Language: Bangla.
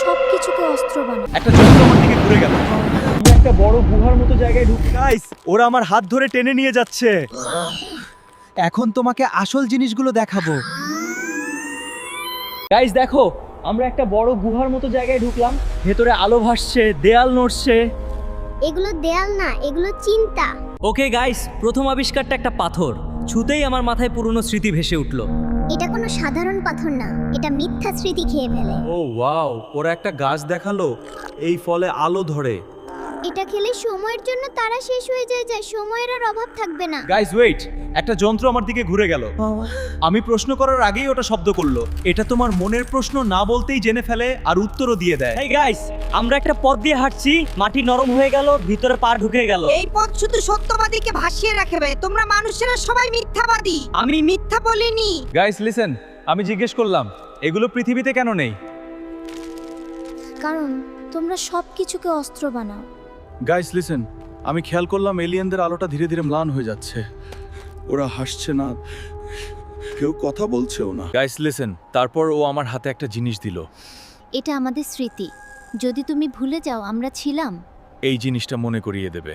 সবকিছুকে অস্ত্র বানাও। একটা যন্ত্র আমার দিকে ঘুরে গেল। আমরা একটা বড় গুহার মতো জায়গায় ঢুকে গাইস, ওরা আমার হাত ধরে টেনে নিয়ে যাচ্ছে। এখন তোমাকে আসল জিনিসগুলো দেখাবো। গাইস দেখো, আমরা একটা বড় গুহার মতো জায়গায় ঢুকলাম। ভেতরে আলো ভাসছে, দেয়াল নড়ছে। এগুলো দেয়াল না, এগুলো চিন্তা। ওকে গাইস, প্রথম আবিষ্কারটা একটা পাথর। ছুতেই আমার মাথায় পুরনো স্মৃতি ভেসে উঠলো। এটা কোনো সাধারণ পাথর না, এটা মিথ্যা স্মৃতি খেয়ে ফেলে। ও ওয়াও, ওরা একটা গাছ দেখালো, এই ফলে আলো ধরে। এটা খেলে সময়ের জন্য তারা শেষ হয়ে যায়, সময়ের আর অভাব থাকবে না। গাইস ওয়েট, একটা যন্ত্র আমার দিকে ঘুরে গেল। আমি প্রশ্ন করার আগেই ওটা শব্দ করলো। এটা তোমার মনের প্রশ্ন না বলতেই জেনে ফেলে আর উত্তরও দিয়ে দেয়। এই গাইস, আমরা একটা পথ দিয়ে হাঁটছি, মাটি নরম হয়ে গেল, ভিতরে পা ঢুকে গেল। এই পথ শুধু সত্যবাদীকে ভাসিয়ে রাখবে। তোমরা মানুষেরা সবাই মিথ্যাবাদী। আমি মিথ্যা বলিনি। গাইস লিসেন, আমি জিজ্ঞেস করলাম এগুলো পৃথিবীতে কেন নেই। কারণ তোমরা সবকিছুকে অস্ত্র বানাও। গাইস লিসেন, আমি খেয়াল করলাম এলিয়েনদের আলোটা ধীরে ধীরে ম্লান হয়ে যাচ্ছে। ওরা হাসছে না, কেউ কথা বলছেও না। গাইস লিসেন, তারপর ও আমার হাতে একটা জিনিস দিল। এটা আমাদের স্মৃতি। যদি তুমি ভুলে যাও আমরা ছিলাম। এই জিনিসটা মনে করিয়ে দেবে।